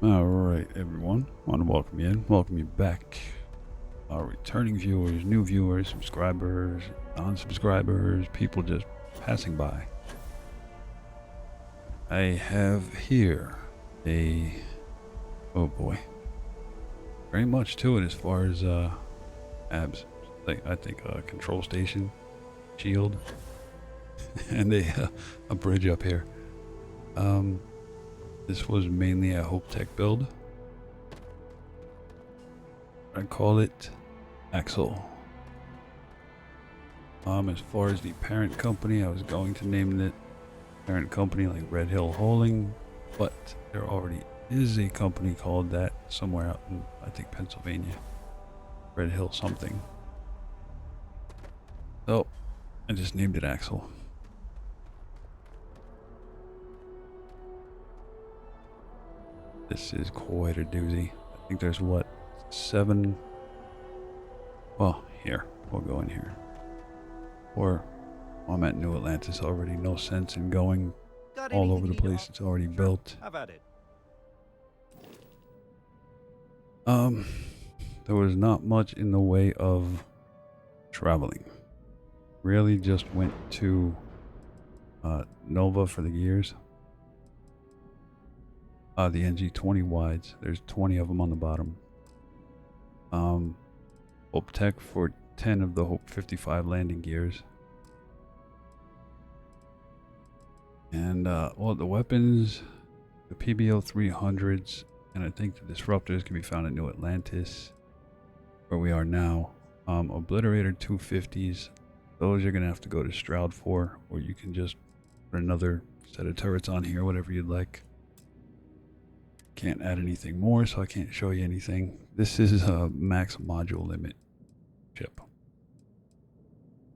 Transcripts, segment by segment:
Alright, everyone. I want to welcome you in, welcome you back. Our returning viewers, new viewers, subscribers, non-subscribers, people just passing by. I have here oh boy, very much to it as far as abs. I think a control station, shield, and a bridge up here. This was mainly a Hope Tech build. I call it Axel. As far as the parent company, I was going to name it parent company like Red Hill Holding, but there already is a company called that somewhere out in, I think, Pennsylvania. Red Hill something. So I just named it Axel. This is quite a doozy. I think there's what, 7. Well, here, we'll go in here. Or I'm at New Atlantis already. No sense in going all over the place. It's already built. Have at it. There was not much in the way of traveling. Really just went to Nova for the gears. The NG20 wides. There's 20 of them on the bottom. Hope Tech for 10 of the Hope 55 landing gears. And well, the weapons, the PBO 300s, and I think the disruptors can be found at New Atlantis, where we are now. Obliterator 250s, those you're gonna have to go to Stroud for, or you can just put another set of turrets on here, whatever you'd like. Can't add anything more, so I can't show you anything. This is a max module limit ship.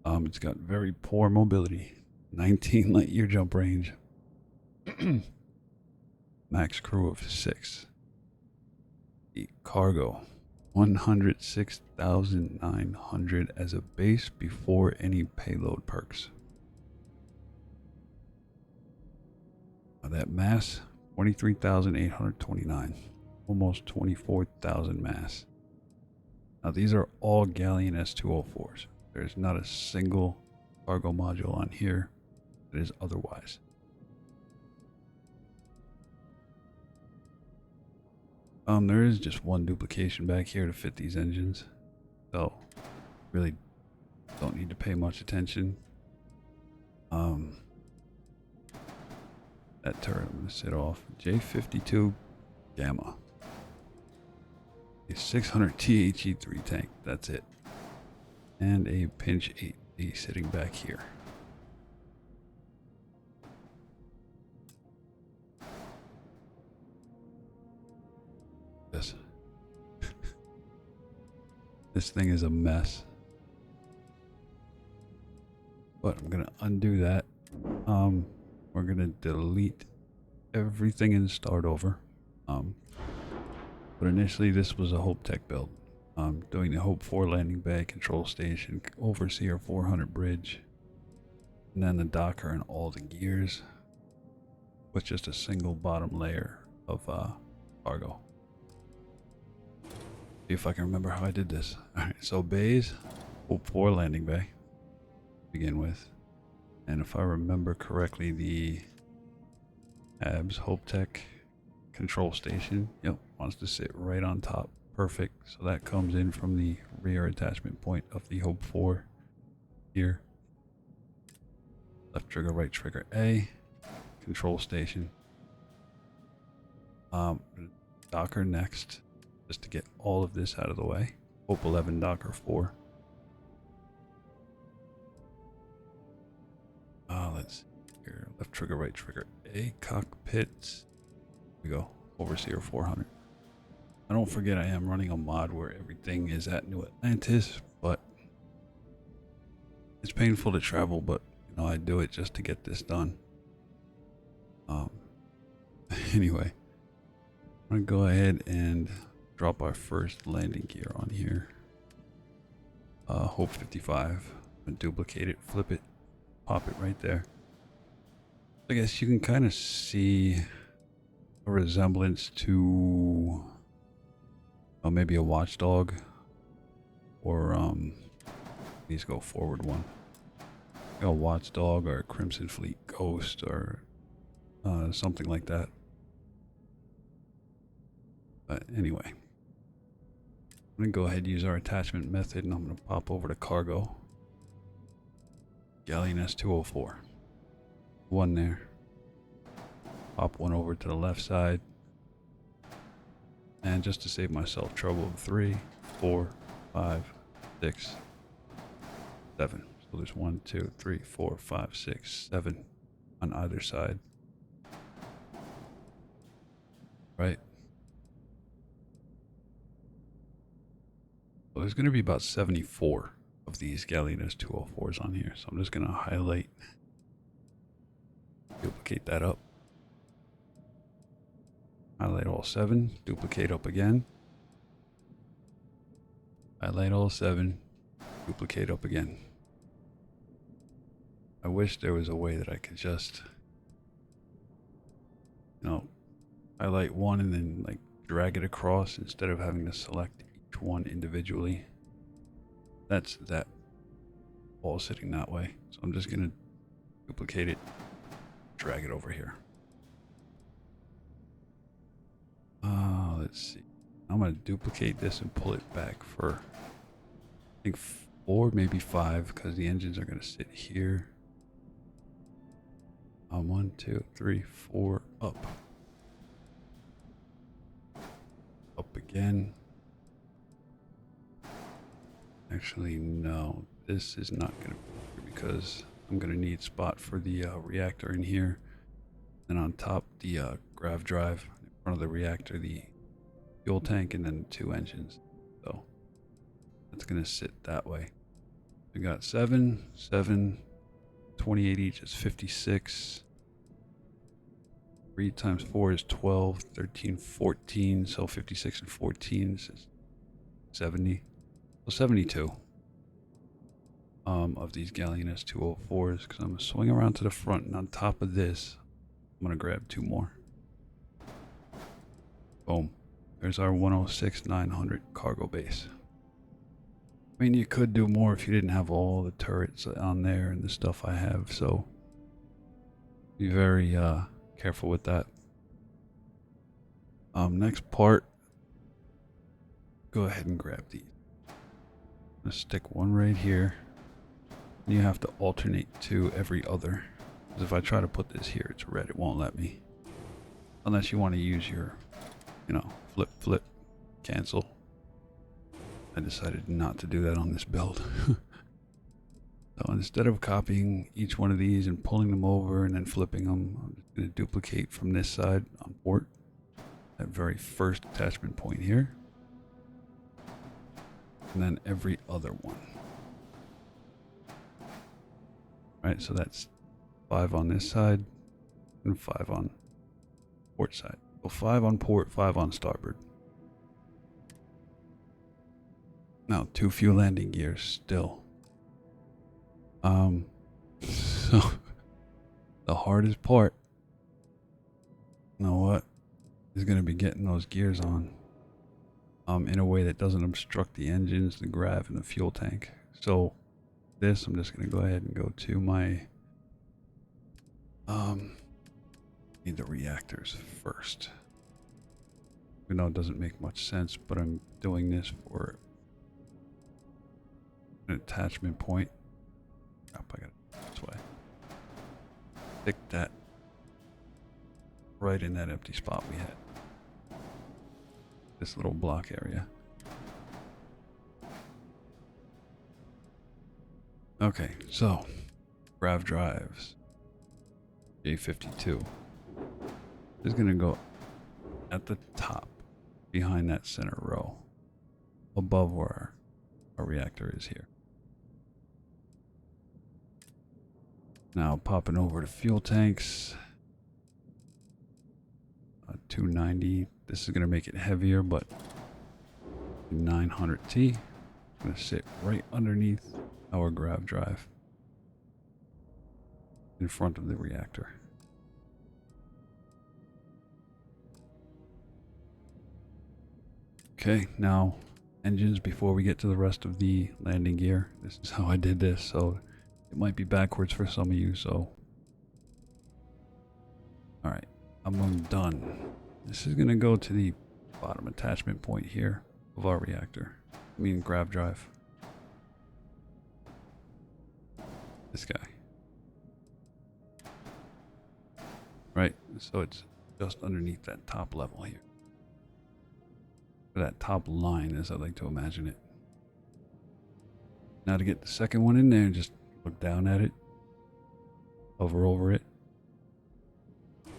It's got very poor mobility, 19 light year jump range, max crew of 6. The cargo, 106,900 as a base before any payload perks. Now that mass, 23,829, almost 24,000 mass. Now these are all Galleon S204s. There's not a single cargo module on here that is otherwise. There is just one duplication back here to fit these engines, so really don't need to pay much attention. That turret I'm gonna sit off. J52 Gamma. A 600 THE3 tank, that's it. And a Pinch 8D sitting back here. This. This thing is a mess. But I'm gonna undo that. We're gonna delete everything and start over. But initially this was a Hope Tech build. Doing the Hope 4 landing bay, control station, Overseer 400 bridge, and then the docker and all the gears with just a single bottom layer of cargo. See if I can remember how I did this. Alright, so bays, Hope 4 landing bay to begin with. And if I remember correctly, the Abs Hope Tech control station, yep, wants to sit right on top. Perfect. So that comes in from the rear attachment point of the Hope 4 here. Left trigger, right trigger A, control station. Docker next, just to get all of this out of the way. Hope 11 Docker 4. Let's see here. Left trigger, right trigger A, cockpit. Here we go. Overseer 400. I don't forget I am running a mod where everything is at New Atlantis, but it's painful to travel, but you know, I do it just to get this done. Anyway, I'm gonna go ahead and drop our first landing gear on here. Hope 55. And duplicate it, flip it, pop it right there. I guess you can kind of see a resemblance to maybe a watchdog, or these go forward one. A watchdog or a Crimson Fleet ghost or something like that. But anyway, I'm gonna go ahead and use our attachment method, and I'm gonna pop over to cargo. Galleon S204. One there. Pop one over to the left side. And just to save myself trouble, 3, 4, 5, 6, 7. So there's 1, 2, 3, 4, 5, 6, 7 on either side. Right? So there's going to be about 74 of these Galleon S204s on here. So I'm just going to highlight, duplicate that up. Highlight all 7, duplicate up again. Highlight all 7, duplicate up again. I wish there was a way that I could just, highlight one and then like drag it across instead of having to select each one individually. That's that all sitting that way. So I'm just gonna duplicate it, drag it over here. Let's see. I'm gonna duplicate this and pull it back for, I think 4, maybe 5, because the engines are gonna sit here. 1, 2, 3, 4, up. Up again. Actually, no, this is not gonna be, because I'm gonna need spot for the reactor in here. And on top, the grav drive in front of the reactor, the fuel tank, and then 2 engines. So that's gonna sit that way. We got 7, 7, 28 each is 56. 3 times 4 is 12, 13, 14. So 56 and 14 is 70. So 72 of these Galleon S204s, because I'm gonna swing around to the front, and on top of this, I'm gonna grab 2 more. Boom. There's our 106-900 cargo base. I mean, you could do more if you didn't have all the turrets on there and the stuff I have, so be very careful with that. Next part, go ahead and grab these. I'm gonna stick one right here. You have to alternate to every other, because if I try to put this here, it's red. It won't let me, unless you want to use your, flip, cancel. I decided not to do that on this build. So instead of copying each one of these and pulling them over and then flipping them, I'm just going to duplicate from this side on port, that very first attachment point here, and then every other one. Right, so that's 5 on this side and 5 on port side. So 5 on port, 5 on starboard. Now 2 fuel landing gears still. So the hardest part, is going to be getting those gears on in a way that doesn't obstruct the engines, the grav, and the fuel tank. So this, I'm just going to go ahead and go to my need the reactors first. Even though it doesn't make much sense, but I'm doing this for an attachment point. I got it this way. Stick that right in that empty spot we had. This little block area. Okay, so grav drives. J52 is going to go at the top behind that center row, above where our reactor is here. Now popping over to fuel tanks, 290. This is going to make it heavier, but 900T is going to sit right underneath our grav drive in front of the reactor. Okay, now engines before we get to the rest of the landing gear. This is how I did this, so it might be backwards for some of you, so. Alright, I'm done. This is going to go to the bottom attachment point here of our reactor. I mean grav drive. This guy. Right, so it's just underneath that top level here. Or that top line, as I like to imagine it. Now to get the second one in there, just look down at it. Hover over it.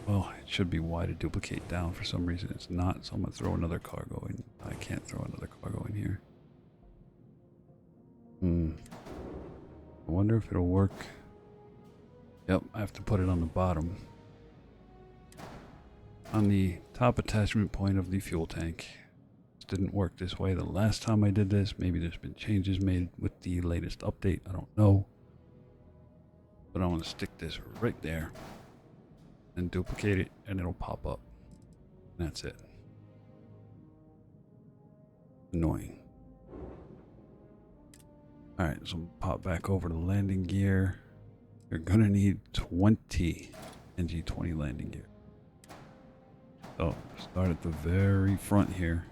Well, it should be Y to duplicate down. For some reason it's not, so I'm going to throw another cargo in. I can't throw another cargo in here. I wonder if it'll work. Yep, I have to put it on the bottom. On the top attachment point of the fuel tank. This didn't work this way the last time I did this. Maybe there's been changes made with the latest update. I don't know. But I want to stick this right there. And duplicate it, and it'll pop up. And that's it. Annoying. Alright, so pop back over to landing gear. You're gonna need 20 NG20 landing gear. So start at the very front here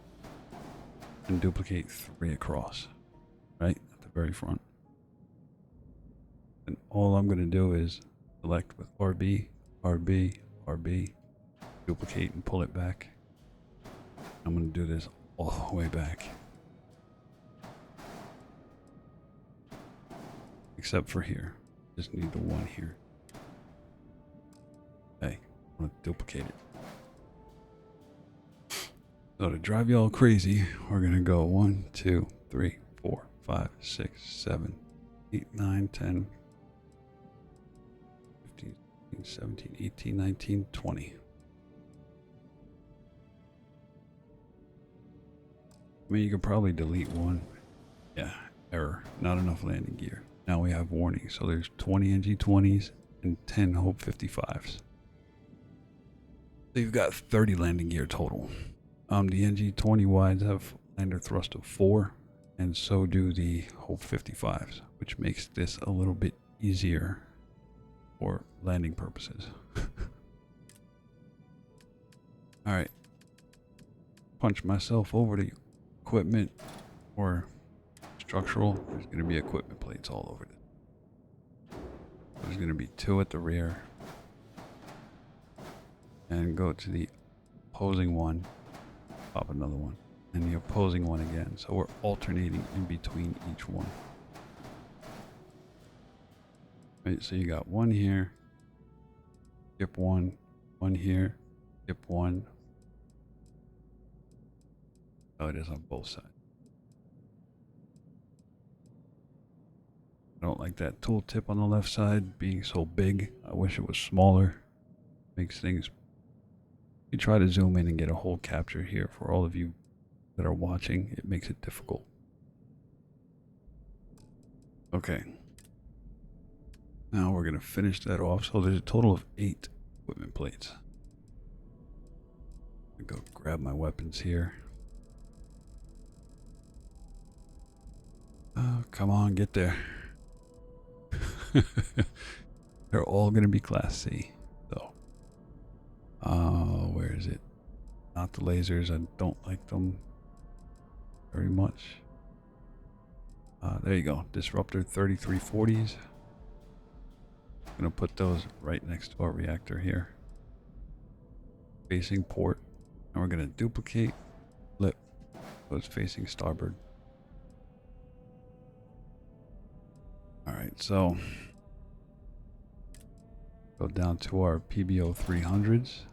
and duplicate 3 across. Right? At the very front. And all I'm gonna do is select with RB, RB, RB, duplicate and pull it back. I'm going to do this all the way back. Except for here. Just need the one here. Okay, I'm going to duplicate it. So to drive you all crazy, we're going to go 1, 2, 3, 4, 5, 6, 7, 8, 9, 10, 17, 18, 19, 20. I mean, you could probably delete one. Yeah, error. Not enough landing gear. Now we have warning. So there's 20 NG20s and 10 Hope 55s. So you've got 30 landing gear total. The NG20 wides have lander thrust of 4, and so do the Hope 55s, which makes this a little bit easier for landing purposes. Alright. Punch myself over to equipment or structural. There's going to be equipment plates all over it. There's going to be 2 at the rear. And go to the opposing one. Pop another one. And the opposing one again. So we're alternating in between each one. Right, so you got one here, skip one here, skip one. Oh, it is on both sides. I don't like that tooltip on the left side being so big. I wish it was smaller. Makes things. You try to zoom in and get a whole capture here for all of you that are watching. It makes it difficult. Okay. Now we're going to finish that off. So there's a total of 8 equipment plates. I'm going to go grab my weapons here. Oh, come on, get there. They're all going to be Class C. So, where is it? Not the lasers. I don't like them very much. There you go. Disruptor 3340s. I'm going to put those right next to our reactor here. Facing port. And we're going to duplicate, flip those facing starboard. Alright, so go down to our PBO 300s.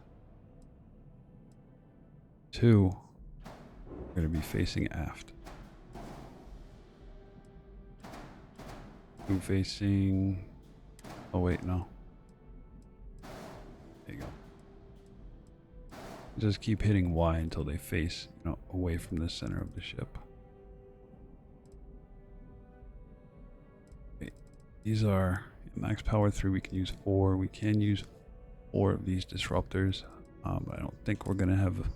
2 are going to be facing aft. 2 facing... Oh wait, no. There you go. Just keep hitting Y until they face, away from the center of the ship. Okay. These are max power 3. We can use 4. We can use 4 of these disruptors. I don't think we're gonna have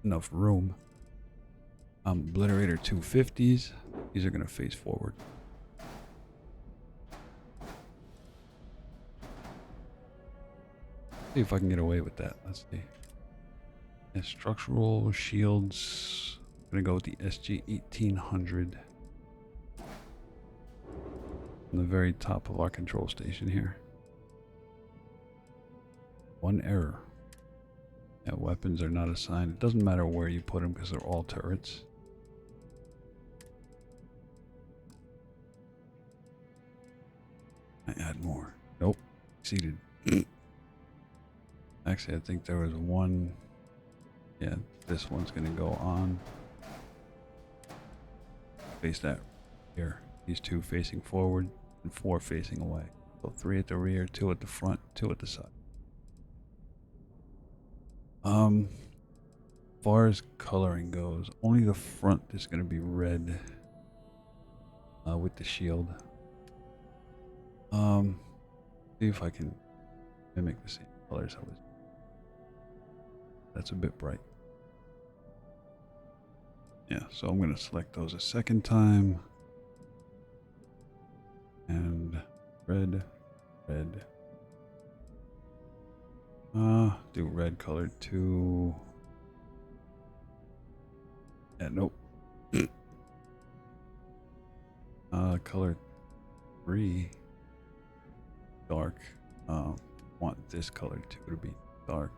enough room. Obliterator 250s. These are going to face forward. See if I can get away with that. Let's see. Yeah, structural shields. I'm going to go with the SG 1800. On the very top of our control station here. One error. Yeah, weapons are not assigned. It doesn't matter where you put them because they're all turrets. I add more. Nope. Exceeded. Actually, I think there was one. Yeah, this one's going to go on. Face that here. These two facing forward and 4 facing away. So 3 at the rear, 2 at the front, 2 at the side. As far as coloring goes, only the front is going to be red with the shield. See if I can mimic the same colors I was. That's a bit bright. Yeah, so I'm going to select those a second time. And red, red. Do red colored 2. Yeah, nope. Color 3. Dark. Want this color 2 to be dark.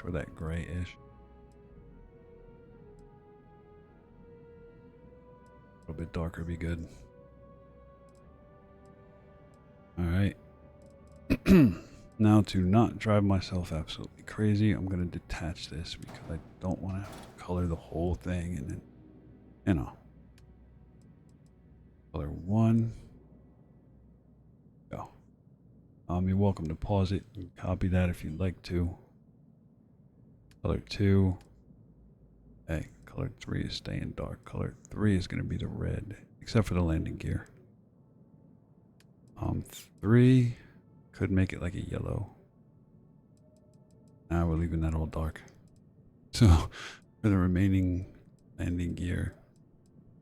Sure, that grayish. A little bit darker would be good. Alright. Now, to not drive myself absolutely crazy, I'm going to detach this because I don't want to have to color the whole thing and then, you know. Color 1. Go. You're welcome to pause it and copy that if you'd like to. Color 2. Hey, color 3 is staying dark. Color 3 is going to be the red, except for the landing gear. 3 could make it like a yellow. Now we're leaving that all dark. So for the remaining landing gear,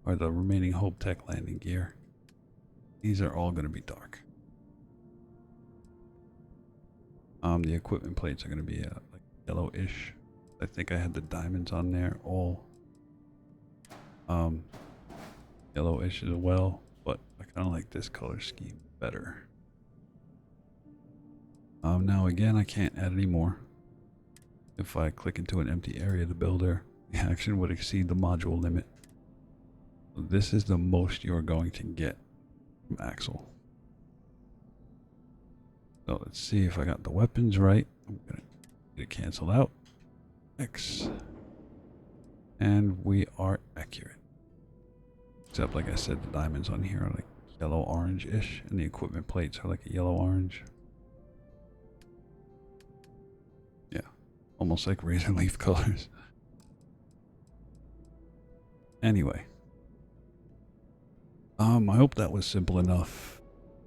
or the remaining Hope Tech landing gear, these are all going to be dark. The equipment plates are going to be like yellowish. I think I had the diamonds on there all yellowish as well, but I kind of like this color scheme better. Now again, I can't add any more. If I click into an empty area, the builder, the action would exceed the module limit. So this is the most you're going to get from Axel. So let's see if I got the weapons right. I'm gonna get it canceled out. X. And we are accurate. Except, like I said, the diamonds on here are like yellow orange-ish, and the equipment plates are like a yellow orange. Yeah, almost like razor leaf colors. Anyway, I hope that was simple enough.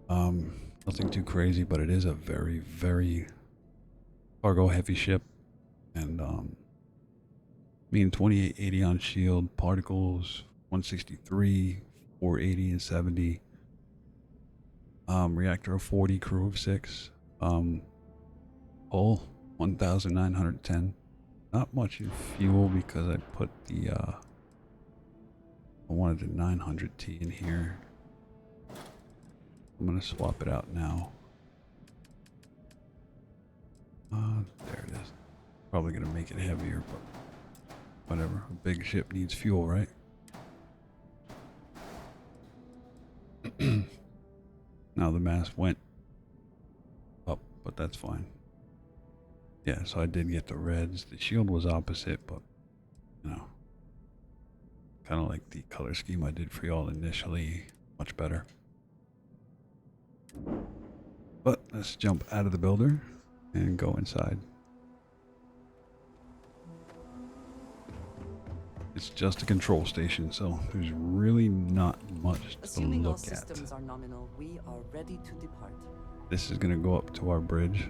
Nothing too crazy, but it is a very, very cargo heavy ship, and mean 2880 on shield, particles 163, 480 and 70. Reactor of 40, crew of 6. Hull 1910. Not much in fuel because I put the I wanted the 900T in here. I'm gonna swap it out now. There it is. Probably gonna make it heavier, but whatever. A big ship needs fuel, right? Now the mass went up, but that's fine. Yeah, so I did get the reds. The shield was opposite, but you know, kind of like the color scheme I did for y'all initially. Much better. But let's jump out of the builder and go inside. It's just a control station, so there's really not much to look at. Systems are nominal, we are ready to depart. This is going to go up to our bridge.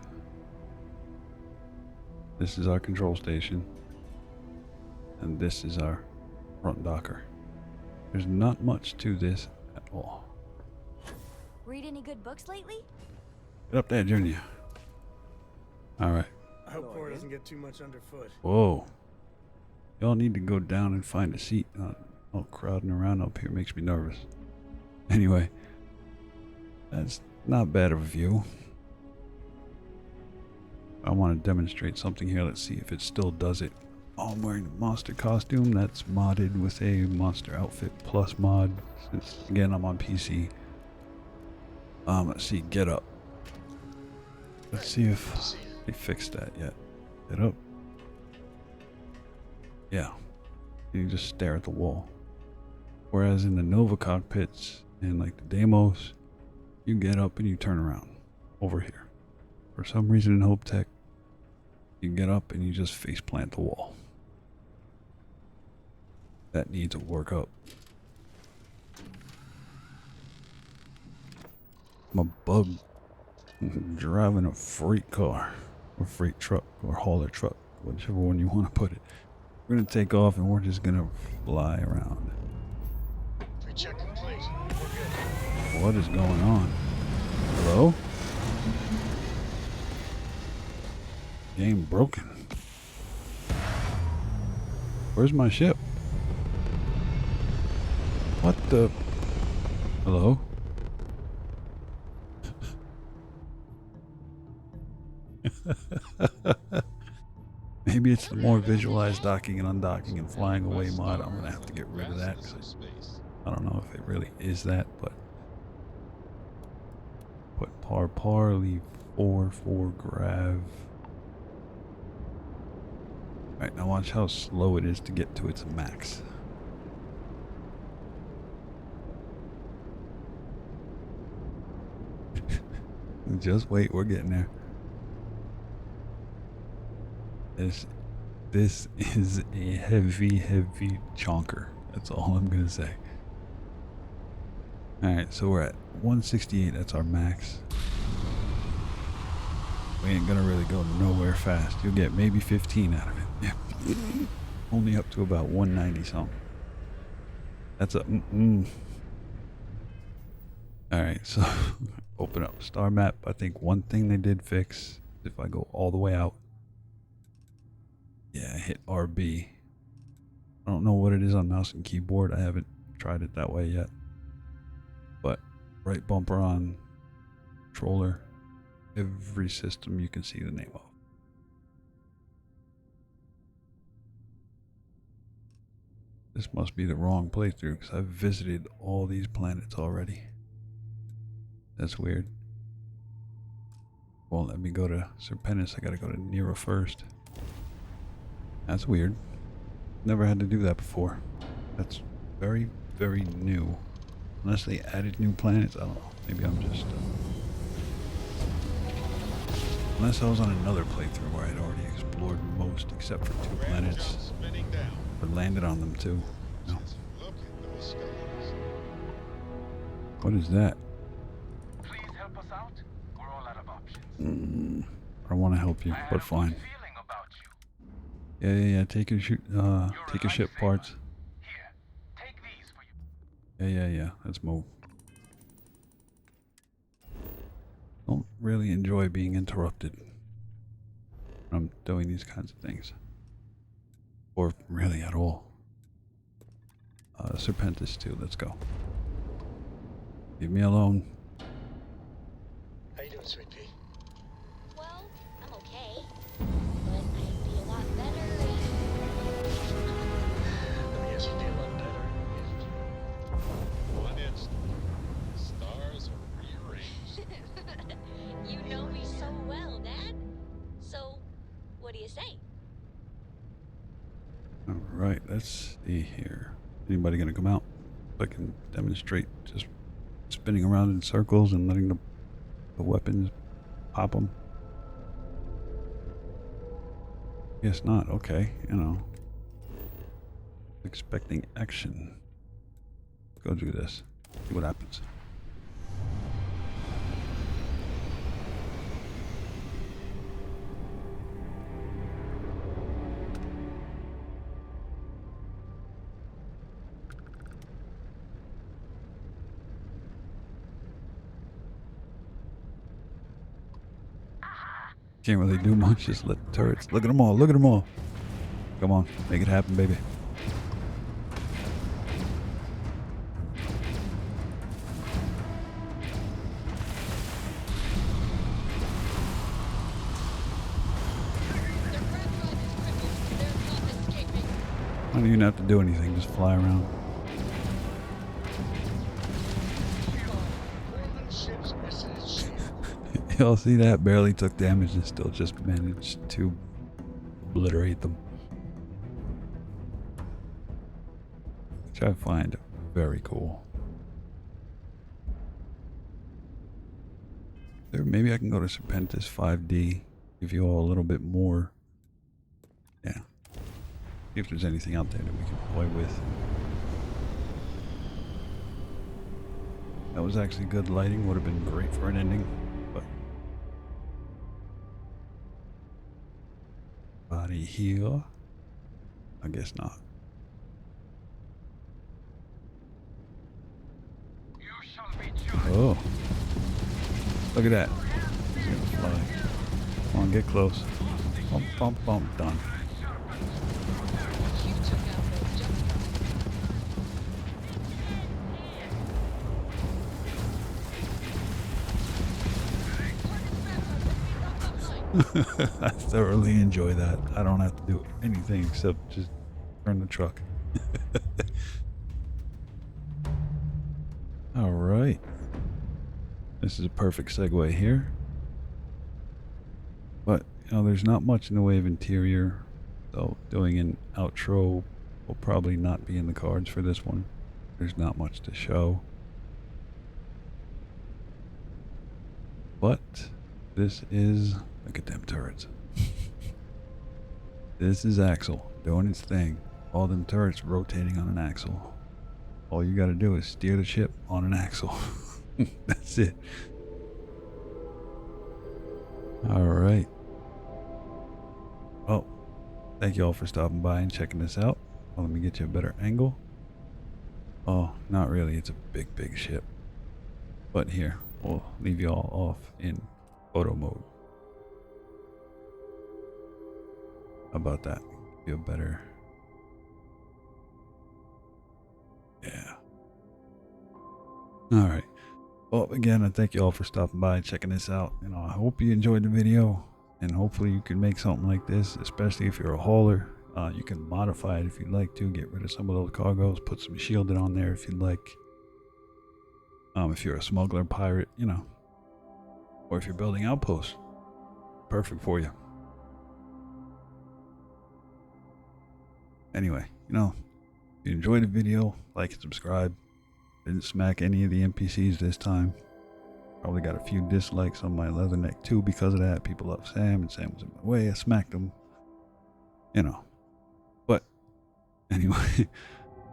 This is our control station. And this is our front docker. There's not much to this at all. Read any good books lately? Get up there, Junior. Alright. I hope Cora doesn't get too much underfoot. Whoa. Y'all need to go down and find a seat. All crowding around up here makes me nervous. Anyway. That's not bad of a view. I want to demonstrate something here. Let's see if it still does it. Oh, I'm wearing a monster costume. That's modded with a monster outfit plus mod. Since, again, I'm on PC. Let's see. Get up. Let's see if they fixed that yet. Get up. Yeah. You just stare at the wall. Whereas in the Nova cockpits and like the Deimos, you get up and you turn around over here. For some reason in Hope Tech, you get up and you just face plant the wall. That needs a work up. I'm a bug driving a freight car or freight truck or hauler truck, whichever one you want to put it. We're gonna take off and we're just gonna fly around. Pre-check complete. We're good. What is going on? Hello? Game broken. Where's my ship? What the? Hello? Maybe it's the more visualized docking and undocking and flying away mod. I'm gonna have to get rid of that. I don't know if it really is that, but put par, leave 4 grav. Alright, now watch how slow it is to get to its max. Just wait, we're getting there. This is a heavy chonker. That's all I'm gonna say. Alright, so we're at 168, that's our max. We ain't gonna really go nowhere fast. You'll get maybe 15 out of it. Yeah. Only up to about 190 something. That's a Alright, so open up star map. I think one thing they did fix, if I go all the way out. Yeah, hit RB. I don't know what it is on mouse and keyboard. I haven't tried it that way yet. But right bumper on controller. Every system you can see the name of. This must be the wrong playthrough because I've visited all these planets already. That's weird. Won't let me go to Serpentis. I gotta go to Nera first. That's weird. Never had to do that before. That's very new. Unless they added new planets, I don't know. Maybe I'm just... Unless I was on another playthrough where I'd already explored most except for 2 planets. Or landed on them too. No. What is that? Please help us out. We're all out of options. I want to help you, but fine. Yeah. Take your ship parts. Here, take these for you. Yeah. Let's move. Don't really enjoy being interrupted when I'm doing these kinds of things. Or really at all. Serpentis too, let's go. Leave me alone. How you doing, Sweet Pea? Well, I'm okay. But I'd be a lot better Let me guess, you'd be a lot better. One instant, the stars are rearranged. if... You know me so well, Dad. So, what do you say? Alright, let's see here. Anybody gonna come out? So I can demonstrate just spinning around in circles and letting the weapons pop them. Guess not, okay, you know. Expecting action. Let's go do this. See what happens. Can't really do much. Just let the turrets. Look at them all. Look at them all. Come on, make it happen, baby. I don't even have to do anything. Just fly around. Y'all see that? Barely took damage and still just managed to obliterate them. Which I find very cool. There, maybe I can go to Serpentis 5D, give you all a little bit more. Yeah. See if there's anything out there that we can play with. That was actually good lighting, would have been great for an ending, but body here? I guess not. You shall be judged. Oh. Look at that. He's gonna fly. Come on, get close. Bump, bump, bump, done. I thoroughly enjoy that. I don't have to do anything except just turn the truck. All right. This is a perfect segue here. But, you know, there's not much in the way of interior. So doing an outro will probably not be in the cards for this one. There's not much to show. But this is... Look at them turrets. This is Axel doing its thing. All them turrets rotating on an axle. All you gotta do is steer the ship on an axle. That's it. Alright. Well, thank you all for stopping by and checking this out. Well, let me get you a better angle. Oh, not really. It's a big, big ship. But here, we'll leave you all off in photo mode. How about that? Feel better. Yeah. All right. Well, again, I thank you all for stopping by and checking this out. You know, I hope you enjoyed the video, and hopefully you can make something like this, especially if you're a hauler. You can modify it if you'd like to, get rid of some of those cargoes, put some shielded on there if you'd like. If you're a smuggler, pirate, you know, or if you're building outposts, perfect for you. Anyway, you know, if you enjoyed the video, like and subscribe. Didn't smack any of the NPCs this time. Probably got a few dislikes on my Leatherneck too because of that. People love Sam, and Sam was in my way. I smacked him. You know. But anyway,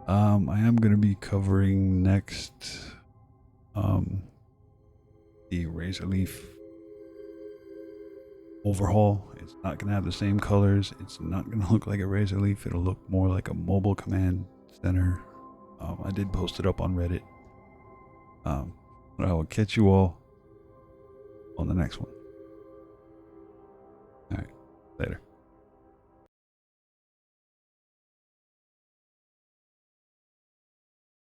I am going to be covering next the Razor Leaf overhaul. It's not going to have the same colors. It's not going to look like a Razor Leaf. It'll look more like a mobile command center. I did post it up on Reddit. But I will catch you all on the next one.